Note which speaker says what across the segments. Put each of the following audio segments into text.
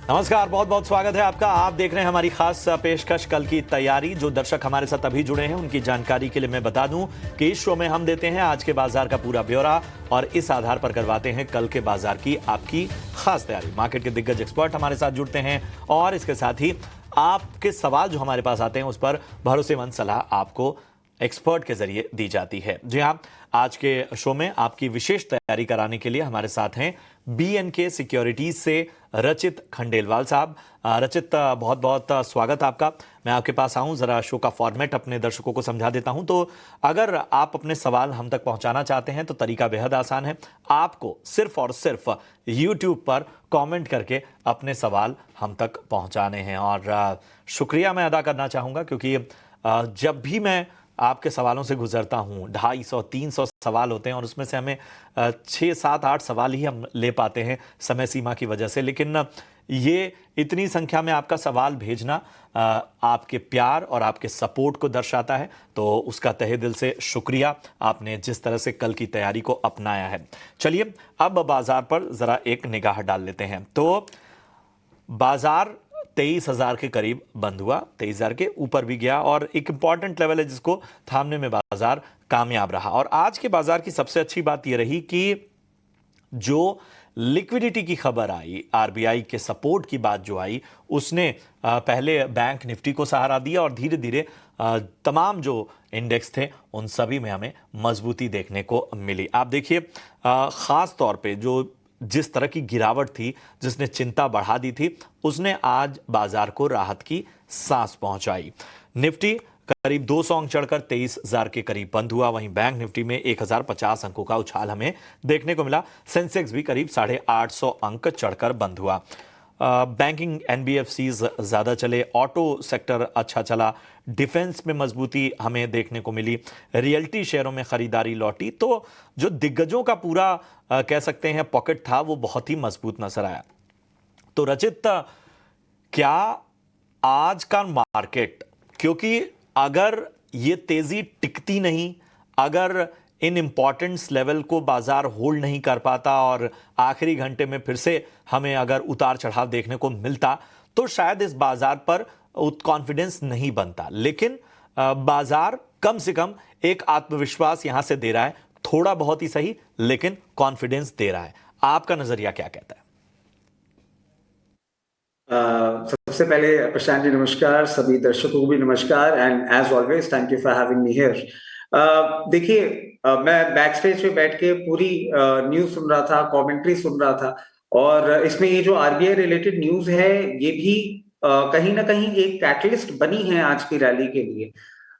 Speaker 1: नमस्कार, बहुत बहुत स्वागत है आपका। आप देख रहे हैं हमारी खास पेशकश कल की तैयारी। जो दर्शक हमारे साथ अभी जुड़े हैं उनकी जानकारी के लिए मैं बता दूं कि इस शो में हम देते हैं आज के बाजार का पूरा ब्यौरा और इस आधार पर करवाते हैं कल के बाजार की आपकी खास तैयारी। मार्केट के दिग्गज एक्सपर्ट हमारे साथ जुड़ते हैं और इसके साथ ही आपके सवाल जो हमारे पास आते हैं उस पर भरोसेमंद सलाह आपको एक्सपर्ट के जरिए दी जाती है। जी हाँ, आज के शो में आपकी विशेष तैयारी कराने के लिए हमारे साथ हैं BNK सिक्योरिटीज से रचित खंडेलवाल साहब। रचित, बहुत बहुत स्वागत आपका। मैं आपके पास आऊं, जरा शो का फॉर्मेट अपने दर्शकों को समझा देता हूं। तो अगर आप अपने सवाल हम तक पहुंचाना चाहते हैं तो तरीका बेहद आसान है। आपको सिर्फ और सिर्फ YouTube पर कमेंट करके अपने सवाल हम तक पहुंचाने हैं। और शुक्रिया मैं अदा करना चाहूँगा क्योंकि जब भी मैं आपके सवालों से गुजरता हूँ, 250-300 सवाल होते हैं और उसमें से हमें 6, 7, 8 सवाल ही हम ले पाते हैं समय सीमा की वजह से। लेकिन ये इतनी संख्या में आपका सवाल भेजना आपके प्यार और आपके सपोर्ट को दर्शाता है, तो उसका तहे दिल से शुक्रिया। आपने जिस तरह से कल की तैयारी को अपनाया है। चलिए अब बाजार पर ज़रा एक निगाह डाल लेते हैं। तो बाजार 23,000 के करीब बंद हुआ, 23,000 के ऊपर भी गया और एक इंपॉर्टेंट लेवल है जिसको थामने में बाजार कामयाब रहा। और आज के बाजार की सबसे अच्छी बात यह रही कि जो लिक्विडिटी की खबर आई, RBI के सपोर्ट की बात जो आई, उसने पहले बैंक निफ्टी को सहारा दिया और धीरे धीरे तमाम जो इंडेक्स थे उन सभी में हमें मजबूती देखने को मिली। आप देखिए, खास तौर पे जो जिस तरह की गिरावट थी जिसने चिंता बढ़ा दी थी, उसने आज बाजार को राहत की सांस पहुंचाई। निफ्टी करीब 200 अंक चढ़कर 23,000 के करीब बंद हुआ। वहीं बैंक निफ्टी में 1,050 अंकों का उछाल हमें देखने को मिला। सेंसेक्स भी करीब 850 अंक चढ़कर बंद हुआ। बैंकिंग NBFCs ज़्यादा चले, ऑटो सेक्टर अच्छा चला, डिफेंस में मजबूती हमें देखने को मिली, रियल्टी शेयरों में खरीदारी लौटी। तो जो दिग्गजों का पूरा कह सकते हैं पॉकेट था वो बहुत ही मजबूत नजर आया। तो रचित, क्या आज का मार्केट, क्योंकि अगर ये तेजी टिकती नहीं, अगर इन इंपॉर्टेंस लेवल को बाजार होल्ड नहीं कर पाता और आखिरी घंटे में फिर से हमें अगर उतार चढ़ाव देखने को मिलता, तो शायद इस बाजार पर कॉन्फिडेंस नहीं बनता। लेकिन बाजार कम से कम एक आत्मविश्वास यहां से दे रहा है, थोड़ा बहुत ही सही लेकिन कॉन्फिडेंस दे रहा है। आपका नजरिया क्या कहता है?
Speaker 2: सबसे पहले प्रशांत जी नमस्कार, सभी दर्शकों को भी नमस्कार and as always thank you for having me here. देखिए, मैं बैक स्टेज पे बैठ के पूरी न्यूज सुन रहा था, कमेंट्री सुन रहा था और इसमें ये जो RBI रिलेटेड न्यूज है ये भी कहीं ना कहीं एक कैटलिस्ट बनी है आज की रैली के लिए।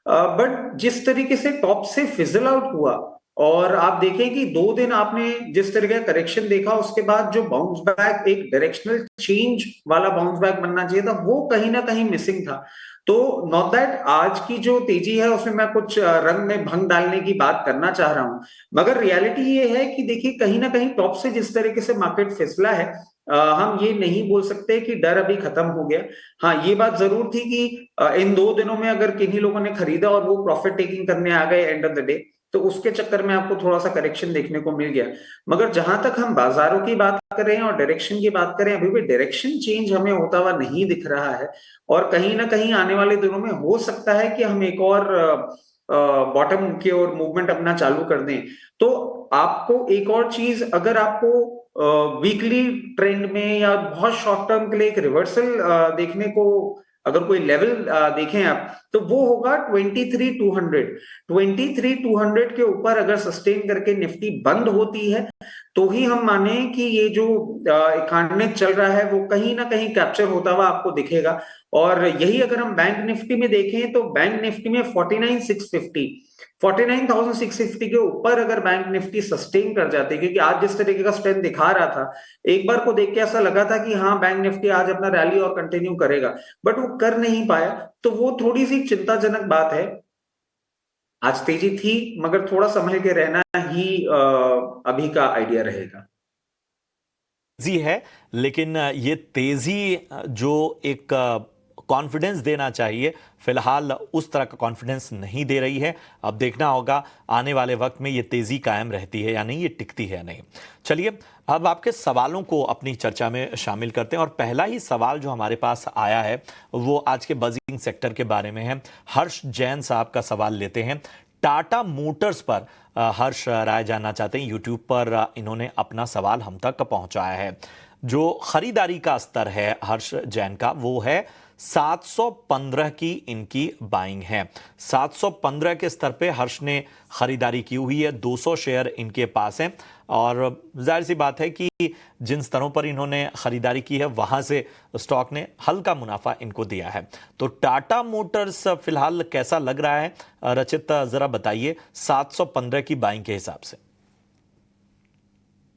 Speaker 2: बट जिस तरीके से टॉप से फिजल आउट हुआ और आप देखें कि 2 दिन आपने जिस तरह का करेक्शन देखा, उसके बाद जो बाउंस बैक, एक डायरेक्शनल चेंज वाला बाउंस बैक बनना चाहिए था, वो कहीं ना कहीं मिसिंग था। तो नॉट दैट आज की जो तेजी है उसमें मैं कुछ रंग में भंग डालने की बात करना चाह रहा हूं, मगर रियलिटी ये है कि देखिए कहीं ना कहीं टॉप से जिस तरीके से मार्केट फिसला है, हम ये नहीं बोल सकते कि डर अभी खत्म हो गया। हाँ, ये बात जरूर थी कि इन 2 दिनों में अगर किन्हीं लोगों ने खरीदा और वो प्रॉफिट टेकिंग करने आ गए एंड ऑफ द डे, तो उसके चक्कर में आपको थोड़ा सा करेक्शन देखने को मिल गया। मगर जहां तक हम बाजारों की बात कर रहे हैं और डायरेक्शन की बात करें, अभी भी डायरेक्शन चेंज हमें होता हुआ नहीं दिख रहा है और कहीं ना कहीं आने वाले दिनों में हो सकता है कि हम एक और बॉटम की ओर मूवमेंट अपना चालू कर दें। तो आपको एक और चीज, अगर आपको वीकली ट्रेंड में या बहुत शॉर्ट टर्म के लिए एक रिवर्सल देखने को, अगर कोई लेवल देखें आप, तो वो होगा 23,200। 23,200 के ऊपर अगर सस्टेन करके निफ्टी बंद होती है तो ही हम माने कि ये जो इकॉनमी चल रहा है वो कहीं ना कहीं कैप्चर होता हुआ आपको दिखेगा। और यही अगर हम बैंक निफ्टी में देखें तो बैंक निफ्टी में 49,650, 49,650 के ऊपर अगर बैंक निफ्टी सस्टेन कर जाते, क्योंकि आज जिस तरीके का स्ट्रेंथ दिखा रहा था, एक बार को देख के ऐसा लगा था कि हाँ बैंक निफ्टी आज अपना रैली और कंटिन्यू करेगा, बट वो कर नहीं पाया। तो वो थोड़ी सी चिंताजनक बात है। आज तेजी थी मगर थोड़ा संभल के रहना ही अभी का आइडिया रहेगा।
Speaker 1: तेजी है, लेकिन ये तेजी जो एक कॉन्फिडेंस देना चाहिए, फिलहाल उस तरह का कॉन्फिडेंस नहीं दे रही है। अब देखना होगा आने वाले वक्त में ये तेजी कायम रहती है या नहीं, ये टिकती है या नहीं। चलिए अब आपके सवालों को अपनी चर्चा में शामिल करते हैं और पहला ही सवाल जो हमारे पास आया है वो आज के बजिंग सेक्टर के बारे में है। हर्ष जैन साहब का सवाल लेते हैं। टाटा मोटर्स पर हर्ष राय जानना चाहते हैं। यूट्यूब पर इन्होंने अपना सवाल हम तक पहुंचाया है। जो खरीदारी का स्तर है हर्ष जैन का वो है 715 की इनकी बाइंग है। 715 के स्तर पे हर्ष ने खरीदारी की हुई है। 200 शेयर इनके पास हैं और जाहिर सी बात है कि जिन स्तरों पर इन्होंने खरीदारी की है वहां से स्टॉक ने हल्का मुनाफा इनको दिया है। तो टाटा मोटर्स फिलहाल कैसा लग रहा है रचित, जरा बताइए 715 की बाइंग के हिसाब से।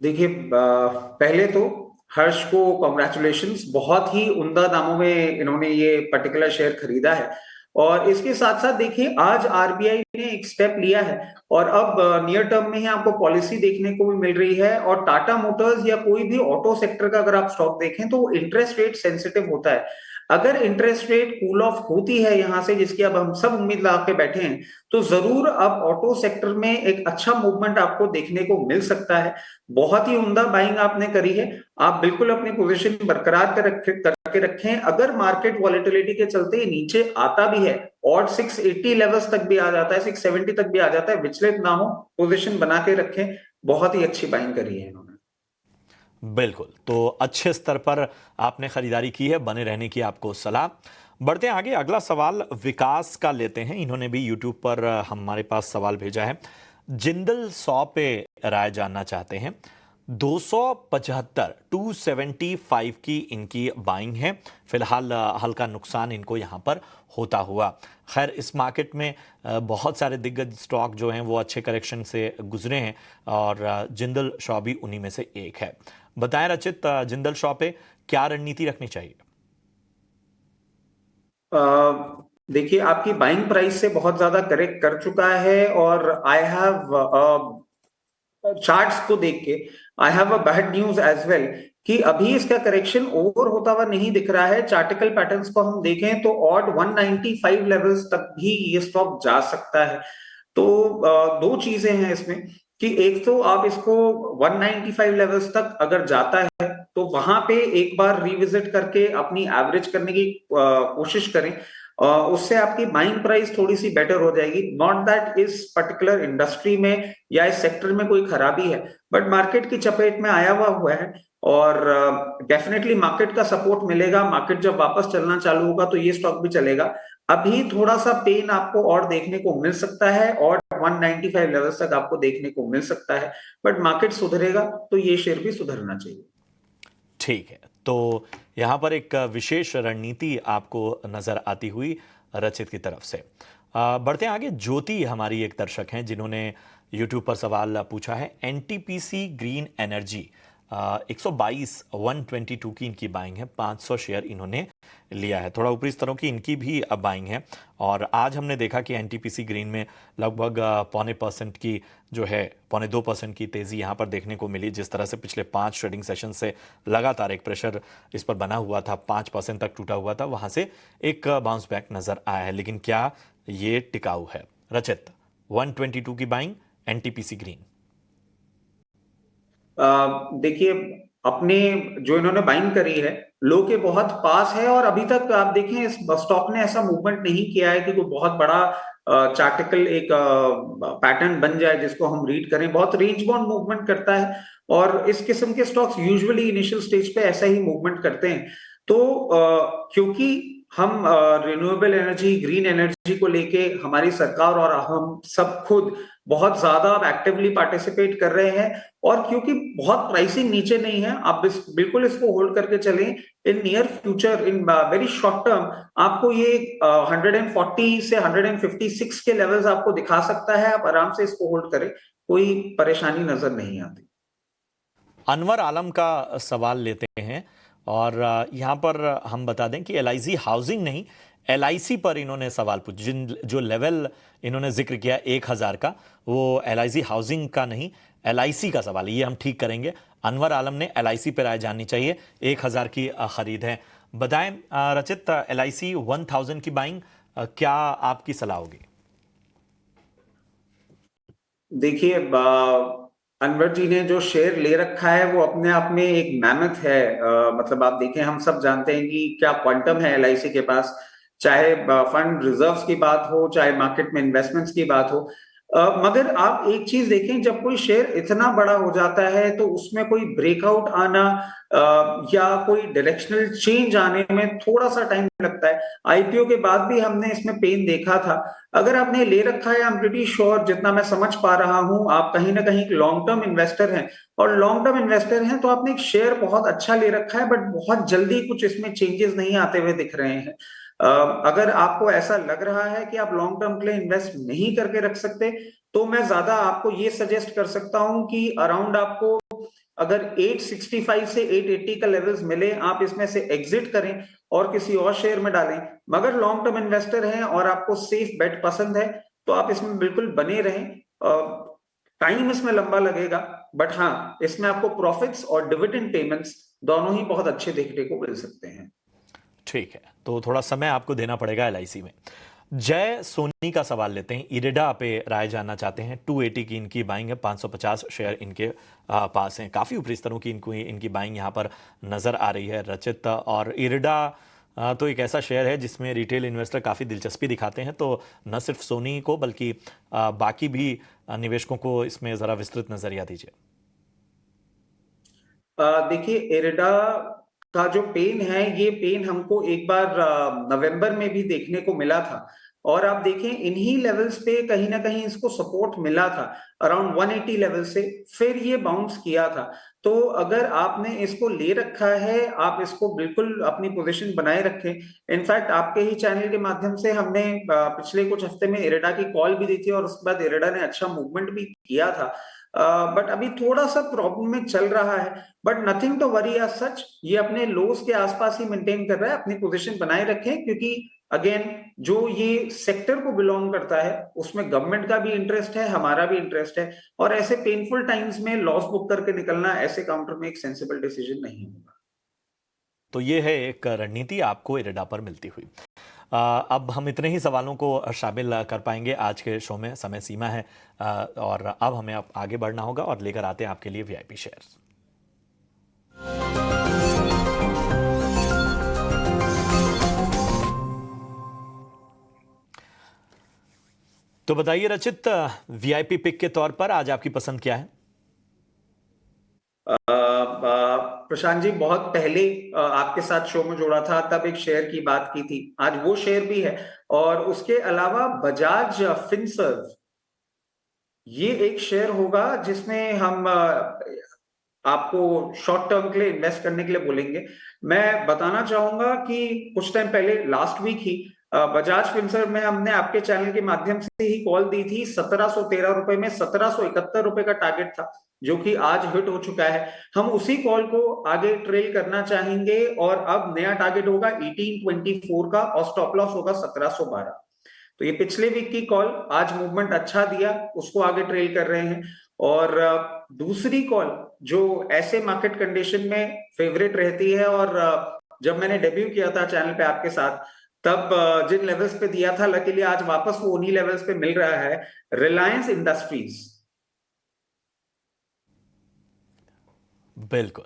Speaker 2: देखिए, पहले तो हर्ष को कॉन्ग्रेचुलेशंस, बहुत ही उम्दा दामों में इन्होंने ये पर्टिकुलर शेयर खरीदा है। और इसके साथ साथ देखिए, आज आरबीआई ने एक स्टेप लिया है और अब नियर टर्म में ही आपको पॉलिसी देखने को भी मिल रही है। और टाटा मोटर्स या कोई भी ऑटो सेक्टर का अगर आप स्टॉक देखें तो वो इंटरेस्ट रेट सेंसिटिव होता है। अगर इंटरेस्ट रेट कूल ऑफ होती है यहां से, जिसकी अब हम सब उम्मीद लगा के बैठे हैं, तो जरूर अब ऑटो सेक्टर में एक अच्छा मूवमेंट आपको देखने को मिल सकता है। बहुत ही उम्दा बाइंग आपने करी है। आप बिल्कुल अपनी पोजीशन बरकरार करके रखें। अगर मार्केट वॉलेटिलिटी के चलते ही नीचे आता भी है और 680 लेवल्स तक भी आ जाता है, 670 तक भी आ जाता है, विचलित ना हो, पोजीशन बना के रखें। बहुत ही अच्छी बाइंग करी है इन्होंने।
Speaker 1: बिल्कुल, तो अच्छे स्तर पर आपने खरीदारी की है, बने रहने की आपको सलाह। बढ़ते हैं आगे, अगला सवाल विकास का लेते हैं। इन्होंने भी यूट्यूब पर हमारे पास सवाल भेजा है। जिंदल 100 पे राय जानना चाहते हैं। 275 275 की इनकी बाइंग है। फिलहाल हल्का नुकसान इनको यहाँ पर होता हुआ। खैर इस मार्केट में बहुत सारे दिग्गज स्टॉक जो हैं वो अच्छे करेक्शन से गुजरे हैं और जिंदल शॉ भी उन्हीं में से एक है। बताएं रचित, जिंदल शॉ पे क्या रणनीति रखनी चाहिए?
Speaker 2: देखिए, आपकी बाइंग प्राइस से बहुत ज्यादा करेक्ट कर चुका है और आई हैव चार्ट्स को देख के I have a bad news as well कि अभी इसका करेक्शन ओवर होता हुआ नहीं दिख रहा है। चार्टिकल पैटर्न्स को हम देखें तो ऑड 195 लेवल्स तक भी ये स्टॉक जा सकता है। तो दो चीजें हैं इसमें कि एक तो आप इसको 195 लेवल्स तक अगर जाता है तो वहां पे एक बार रिविजिट करके अपनी एवरेज करने की कोशिश करें। उससे आपकी बाइंग प्राइस थोड़ी सी बेटर हो जाएगी। नॉट दैट इस पर्टिकुलर इंडस्ट्री में या इस सेक्टर में कोई खराबी है, बट मार्केट की चपेट में आया हुआ है और डेफिनेटली मार्केट का सपोर्ट मिलेगा। मार्केट जब वापस चलना चालू होगा तो ये स्टॉक भी चलेगा। अभी थोड़ा सा पेन आपको और देखने को मिल सकता है और 195 लेवल्स तक आपको देखने को मिल सकता है, बट मार्केट सुधरेगा तो ये शेयर भी सुधरना चाहिए।
Speaker 1: ठीक है, तो यहाँ पर एक विशेष रणनीति आपको नजर आती हुई रचित की तरफ से। बढ़ते हैं आगे। ज्योति हमारी एक दर्शक हैं जिन्होंने यूट्यूब पर सवाल पूछा है। एनटीपीसी ग्रीन एनर्जी 122 की इनकी बाइंग है। 500 शेयर इन्होंने लिया है। थोड़ा ऊपरी स्तरों की इनकी भी बाइंग है और आज हमने देखा कि एनटीपीसी ग्रीन में लगभग 0.25% की जो है 0.25% की तेजी यहाँ पर देखने को मिली। जिस तरह से पिछले 5 ट्रेडिंग सेशन से लगातार एक प्रेशर इस पर बना हुआ था, 5% तक टूटा हुआ था, वहां से एक बाउंस बैक नजर आया है। लेकिन क्या ये टिकाऊ है? रचित, 122 की बाइंग एनटीपीसी ग्रीन।
Speaker 2: देखिए, अपने जो इन्होंने बाइंग करी है लो के बहुत पास है और अभी तक आप देखें इस स्टॉक ने ऐसा मूवमेंट नहीं किया है कि कोई बहुत बड़ा चार्टिकल एक पैटर्न बन जाए जिसको हम रीड करें। बहुत रेंज बाउंड मूवमेंट करता है और इस किस्म के स्टॉक्स यूजुअली इनिशियल स्टेज पे ऐसा ही मूवमेंट करते हैं। तो क्योंकि हम रिन्यूएबल एनर्जी, ग्रीन एनर्जी को लेके हमारी सरकार और हम सब खुद बहुत ज्यादा एक्टिवली पार्टिसिपेट कर रहे हैं और क्योंकि बहुत प्राइसिंग नीचे नहीं है, आप बिल्कुल इसको होल्ड करके चलें। In near future, in very short term, आपको ये 140 से 156 के लेवल्स आपको दिखा सकता है। आप आराम से इसको होल्ड करें, कोई परेशानी नजर नहीं आती।
Speaker 1: अनवर आलम का सवाल लेते हैं और यहाँ पर हम बता दें कि एलआईसी हाउसिंग नहीं, एलआईसी पर इन्होंने सवाल पूछा। जो लेवल इन्होंने जिक्र किया 1000 का, वो एलआईसी हाउसिंग का नहीं, एलआईसी का सवाल है। ये हम ठीक करेंगे। अनवर आलम ने एलआईसी पर राय जाननी चाहिए। 1000 की खरीद है। बताएं रचित, LIC 1000 की बाइंग क्या आपकी सलाह होगी?
Speaker 2: देखिए, अनवर जी ने जो शेयर ले रखा है वो अपने आप में एक मैमथ है। मतलब आप देखें, हम सब जानते हैं कि क्या क्वांटम है LIC के पास, चाहे फंड रिजर्व्स की बात हो, चाहे मार्केट में इन्वेस्टमेंट्स की बात हो। मगर आप एक चीज देखें, जब कोई शेयर इतना बड़ा हो जाता है तो उसमें कोई ब्रेकआउट आना या कोई डायरेक्शनल चेंज आने में थोड़ा सा टाइम लगता है। IPO के बाद भी हमने इसमें पेन देखा था। अगर आपने ले रखा है, आई एम प्रीटी श्योर, जितना मैं समझ पा रहा हूं, आप कहीं ना कहीं लॉन्ग टर्म इन्वेस्टर हैं। और लॉन्ग टर्म इन्वेस्टर हैं तो आपने एक शेयर बहुत अच्छा ले रखा है, बट बहुत जल्दी कुछ इसमें चेंजेस नहीं आते हुए दिख रहे हैं। अगर आपको ऐसा लग रहा है कि आप लॉन्ग टर्म के लिए इन्वेस्ट नहीं करके रख सकते, तो मैं ज्यादा आपको ये सजेस्ट कर सकता हूं कि अराउंड आपको अगर 865 से 880 का लेवल्स मिले, आप इसमें से एग्जिट करें और किसी और शेयर में डालें। मगर लॉन्ग टर्म इन्वेस्टर हैं और आपको सेफ बेट पसंद है, तो आप इसमें बिल्कुल बने रहें। टाइम इसमें लंबा लगेगा, बट हाँ, इसमें आपको प्रॉफिट्स और डिविडेंड पेमेंट्स दोनों ही बहुत अच्छे देखने को मिल सकते हैं।
Speaker 1: ठीक है, तो थोड़ा समय आपको देना पड़ेगा LIC में। जय सोनी का सवाल लेते हैं, इरेडा पे राय जानना चाहते हैं। 280 की इनकी बाइंग है, 550 शेयर इनके पास हैं। काफ़ी ऊपरी स्तरों की इनकी बाइंग यहाँ पर नज़र आ रही है रचित। और इरेडा तो एक ऐसा शेयर है जिसमें रिटेल इन्वेस्टर काफ़ी दिलचस्पी दिखाते हैं, तो न सिर्फ सोनी को बल्कि बाकी भी निवेशकों को इसमें ज़रा विस्तृत नज़रिया दीजिए।
Speaker 2: देखिए, इरेडा का जो पेन है, ये पेन हमको एक बार नवंबर में भी देखने को मिला था। और आप देखें, इन्हीं लेवल्स पे कहीं ना कहीं इसको सपोर्ट मिला था, अराउंड 180 लेवल से। फिर ये बाउंस किया था। तो अगर आपने इसको ले रखा है, आप इसको बिल्कुल अपनी पोजीशन बनाए रखें। इनफैक्ट आपके ही चैनल के माध्यम से हमने पिछले कुछ हफ्ते में इरेडा की कॉल भी दी थी, और उसके बाद इरेडा ने अच्छा मूवमेंट भी किया था। बट अभी थोड़ा सा प्रॉब्लम में चल रहा है, but nothing to worry as such. ये अपने लोस के आसपास ही मेंटेन कर रहा है। अपनी पोजीशन बनाए रखें, क्योंकि अगेन, जो ये सेक्टर को बिलोंग करता है उसमें गवर्नमेंट का भी इंटरेस्ट है, हमारा भी इंटरेस्ट है। और ऐसे पेनफुल टाइम्स में लॉस बुक करके निकलना ऐसे काउंटर में एक सेंसिबल डिसीजन नहीं होगा।
Speaker 1: तो ये है एक रणनीति आपको इरेडा पर मिलती हुई। अब हम इतने ही सवालों को शामिल कर पाएंगे आज के शो में, समय सीमा है। और अब हमें आगे बढ़ना होगा और लेकर आते हैं आपके लिए VIP शेयर्स। तो बताइए रचित, VIP पिक के तौर पर आज आपकी पसंद क्या है?
Speaker 2: प्रशांत जी, बहुत पहले आपके साथ शो में जोड़ा था, तब एक शेयर की बात की थी। आज वो शेयर भी है। और उसके अलावा बजाज फिनसर्व, ये एक शेयर होगा जिसमें हम आपको शॉर्ट टर्म के लिए इन्वेस्ट करने के लिए बोलेंगे। मैं बताना चाहूंगा कि कुछ टाइम पहले, लास्ट वीक ही, बजाज फिनसर्व में हमने आपके चैनल के माध्यम से ही कॉल दी थी। 1713 रुपए में 1771 रुपए का टारगेट था, जो कि आज हिट हो चुका है। हम उसी कॉल को आगे ट्रेल करना चाहेंगे, और अब नया टारगेट होगा 1824 का, और स्टॉप लॉस होगा 1712। तो ये पिछले वीक की कॉल, आज मूवमेंट अच्छा दिया, उसको आगे ट्रेल कर रहे हैं। और दूसरी कॉल जो ऐसे मार्केट कंडीशन में फेवरेट रहती है, और जब मैंने डेब्यू किया था चैनल पे आपके साथ, तब जिन लेवल्स पे दिया था, लकीली आज वापस वो उन्हीं लेवल्स पे मिल रहा है। रिलायंस इंडस्ट्रीज।
Speaker 1: बिल्कुल।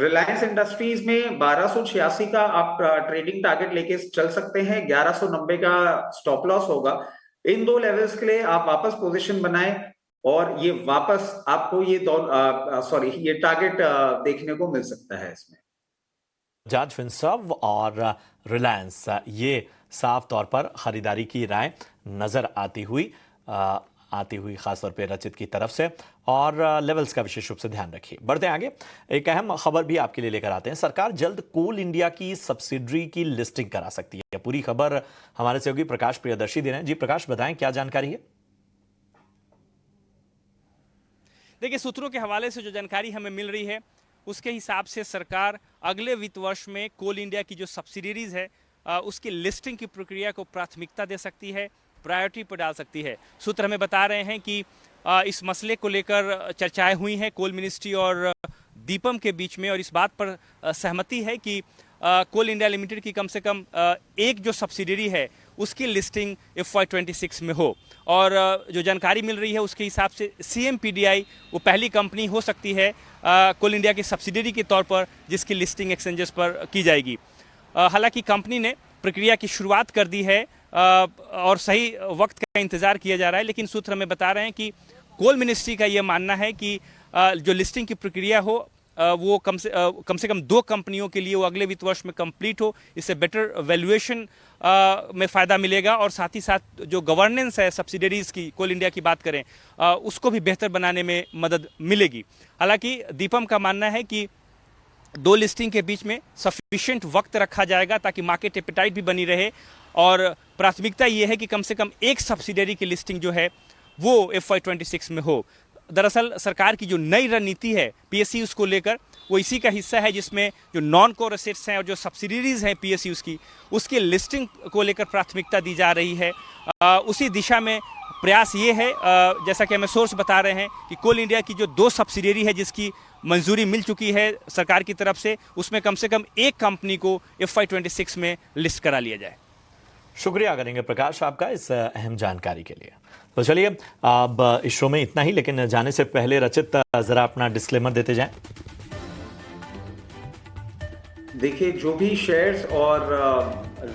Speaker 2: रिलायंस इंडस्ट्रीज में 1286 का आप ट्रेडिंग टारगेट लेके चल सकते हैं। 1190 का स्टॉप लॉस होगा। इन दो लेवल्स के लिए आप वापस पोजीशन बनाएं, और ये वापस आपको ये टारगेट देखने को मिल सकता है इसमें।
Speaker 1: बजाज फिनसर्व और रिलायंस, ये साफ तौर पर खरीदारी की राय नजर आती हुई खासतौर पे रचित की तरफ से। और लेवल्स का विशेष रूप से ध्यान रखिए। बढ़ते हैं आगे, एक अहम खबर भी आपके लिए लेकर आते हैं। सरकार जल्द कोल इंडिया की सब्सिडरी की लिस्टिंग करा सकती है। पूरी खबर हमारे सहयोगी प्रकाश प्रियदर्शी दे रहे हैं। जी प्रकाश, बताएं क्या जानकारी है?
Speaker 3: देखिए, सूत्रों के हवाले से जो जानकारी हमें मिल रही है, उसके हिसाब से सरकार अगले वित्त वर्ष में कोल इंडिया की जो सब्सिडरीज है उसकी लिस्टिंग की प्रक्रिया को प्राथमिकता दे सकती है, प्रायोरिटी पर डाल सकती है। सूत्र हमें बता रहे हैं कि इस मसले को लेकर चर्चाएं हुई हैं कोल मिनिस्ट्री और दीपम के बीच में, और इस बात पर सहमति है कि कोल इंडिया लिमिटेड की कम से कम एक जो सब्सिडरी है उसकी लिस्टिंग FY26 में हो। और जो जानकारी मिल रही है उसके हिसाब से CMPDI वो पहली कंपनी हो सकती है कोल इंडिया की सब्सिडरी के तौर पर जिसकी लिस्टिंग एक्सचेंजेस पर की जाएगी। हालांकि कंपनी ने प्रक्रिया की शुरुआत कर दी है और सही वक्त का इंतज़ार किया जा रहा है, लेकिन सूत्र हमें बता रहे हैं कि कोल मिनिस्ट्री का ये मानना है कि जो लिस्टिंग की प्रक्रिया हो वो कम से कम 2 कंपनियों के लिए वो अगले वित्त वर्ष में कंप्लीट हो। इससे बेटर वैल्यूएशन में फ़ायदा मिलेगा और साथ ही साथ जो गवर्नेंस है सब्सिडरीज़ की, कोल इंडिया की बात करें, उसको भी बेहतर बनाने में मदद मिलेगी। हालांकि दीपम का मानना है कि 2 लिस्टिंग के बीच में सफिशिएंट वक्त रखा जाएगा ताकि मार्केट एपेटाइट भी बनी रहे और प्राथमिकता ये है कि कम से कम एक सब्सिडरी की लिस्टिंग जो है वो FY26 में हो। दरअसल सरकार की जो नई रणनीति है PSUs को लेकर वो इसी का हिस्सा है, जिसमें जो नॉन कोर एसेट्स हैं और जो सब्सिडरीज हैं PSUs की उसकी लिस्टिंग को लेकर प्राथमिकता दी जा रही है। उसी दिशा में प्रयास ये है, जैसा कि हमें सोर्स बता रहे हैं कि कोल इंडिया की जो 2 सब्सिडरी है जिसकी मंजूरी मिल चुकी है सरकार की तरफ से, उसमें कम से कम एक कंपनी को FY26 में लिस्ट करा लिया जाए।
Speaker 1: शुक्रिया करेंगे प्रकाश आपका इस अहम जानकारी के लिए। तो चलिए अब इस शो में इतना ही, लेकिन जाने से पहले रचित जरा अपना डिस्क्लेमर देते जाएं।
Speaker 2: देखिए, जो भी शेयर्स और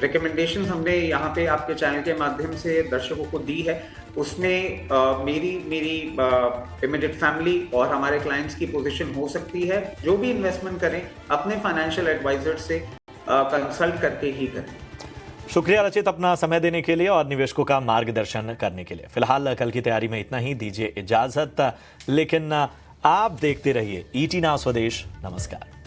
Speaker 2: रिकमेंडेशंस हमने यहाँ पे आपके चैनल के माध्यम से दर्शकों को दी है उसमें मेरी इमीडिएट फैमिली और हमारे क्लाइंट्स की पोजीशन हो सकती है। जो भी इन्वेस्टमेंट करें अपने फाइनेंशियल एडवाइजर से कंसल्ट करके ही करें।
Speaker 1: शुक्रिया रचित अपना समय देने के लिए और निवेशकों का मार्गदर्शन करने के लिए। फिलहाल कल की तैयारी में इतना ही, दीजिए इजाजत, लेकिन आप देखते रहिए ET नाउ स्वदेश। नमस्कार।